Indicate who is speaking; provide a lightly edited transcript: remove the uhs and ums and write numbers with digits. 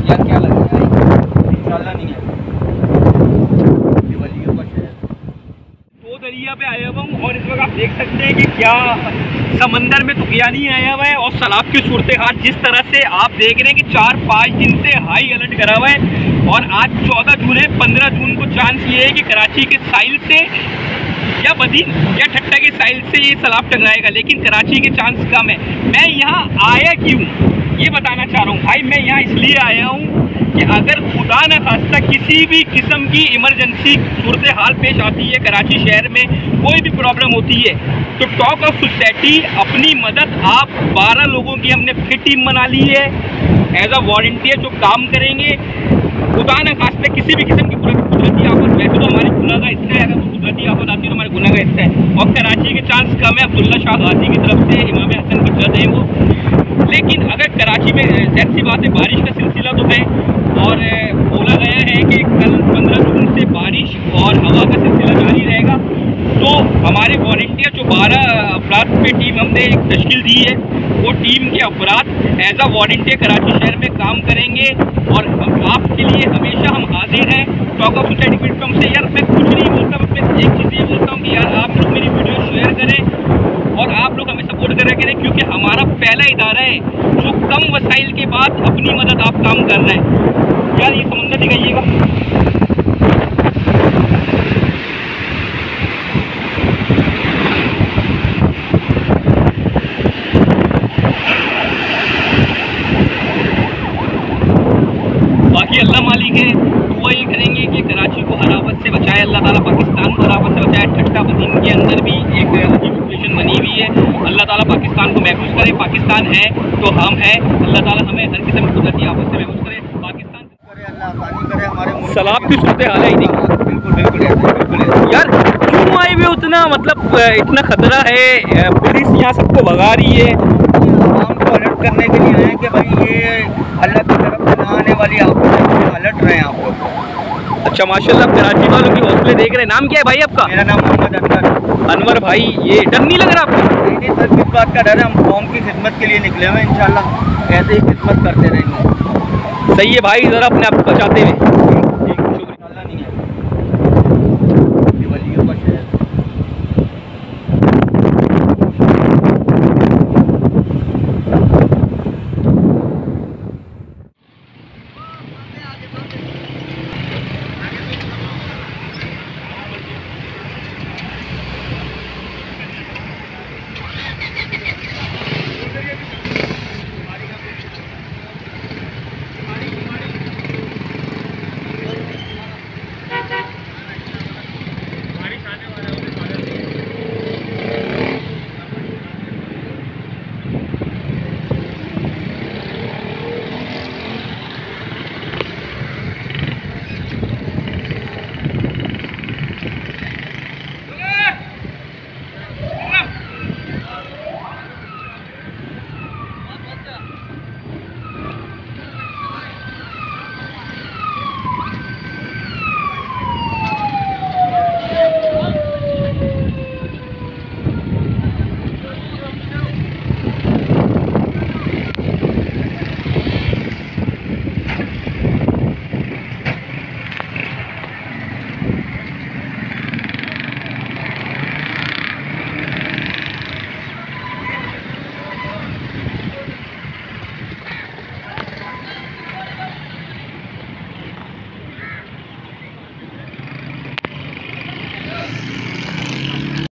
Speaker 1: यार क्या लग रहा है, इंशाल्लाह नहीं है। दिवालियों का शहर दो दरिया पे आया हुआ हूँ और इस वक्त आप देख सकते हैं कि क्या समंदर में तुकियानी आया हुआ है और सैलाब की सूरत हाल जिस तरह से आप देख रहे हैं कि 4-5 दिन से हाई अलर्ट करा हुआ है। और आज 14 जून है, 15 जून को चांस ये है कि कराची के साहिल से या बदीन या ठट्टा के साहिल से ये सैलाब टकराएगा, लेकिन कराची के चांस कम है। मैं यहाँ आया क्यों ये बताना चाह रहा हूँ भाई। मैं यहाँ इसलिए आया हूँ कि अगर खुदा न खास्ता किसी भी किस्म की इमरजेंसी सूरत हाल पेश आती है कराची शहर में, कोई भी प्रॉब्लम होती है, तो टॉक ऑफ सोसाइटी अपनी मदद, आप 12 लोगों की हमने फिर टीम बना ली है एज अ वॉलंटियर जो काम करेंगे। खुदा न खास्ता किसी भी किस्म की कुदरती आफत, वैसे तो हमारी गुनाह का हिस्सा है, अगर वो कुदरती आफत आती है तो हमारे गुनाह का हिस्सा है। और कराची के चांस कम है, अब्दुल्ला शाह गाजी की तरफ से इमाम हसन की जद है वो। लेकिन अगर कराची में ज़ाहिर सी बात है बारिश का सिलसिला तो है और बोला गया है कि कल 15 जून से बारिश और हवा का सिलसिला जारी रहेगा। तो हमारे वॉलंटियर जो 12 अफराद पे टीम हमने एक तश्कील दी है, वो टीम के अफराद एज अ वॉलंटियर कराची शहर में काम करेंगे और आपके लिए हमेशा हम हाजिर हैं। टॉक ऑफ सोसाइटी प्लेटफॉर्म से यार मैं कुछ नहीं बोलता, बस मैं एक चीज़ ये बोलता हूँ कि यार आप लोग मेरी वीडियो शेयर करें और आप लोग हमें सपोर्ट करें, क्योंकि हमारा पहला इदारा है जो कम वसाइल के बाद अपनी मदद आप काम कर रहे हैं। यार ये समंदर दिखाइएगा, बाकी अल्लाह मालिक है। दुआ ये करेंगे कि कराची को हर आफत से बचाए अल्लाह ताला, पाकिस्तान को हर आफत से बचाए। ठट्टा बदीन के अंदर भी एक अजीब सिचुएशन बनी हुई है, अल्लाह ताला पाकिस्तान को महफूज करे। पाकिस्तान है तो हम हैं, अल्लाह ताला हमें हर किस्म की कुदरती आफत से महफूज करे। पाकिस्तान करे, अल्लाह आसानी करे हमारे सैलाब की सूरत हाल है। बिल्कुल यार क्यों आए हुए उतना, मतलब इतना खतरा है, पुलिस यहाँ सबको भगा रही है। आवाम को अलर्ट करने के लिए आए कि भाई ये अल्लाह की तरफ से ना आने वाली आफत, अलर्ट रहे आप लोग। अच्छा माशाल्लाह, कराची वालों की हौसले देख रहे हैं। नाम क्या है भाई आपका? मेरा नाम मोहम्मद अनवर। अनवर भाई, ये डर नहीं लग रहा आपको? नहीं सर, किस बात का डर है, हम कौम की खिदमत के लिए निकले हुए हैं, इंशाल्लाह ऐसे ही खिदमत करते रहेंगे। सही है भाई, ज़रा अपने आप को बचाते हुए।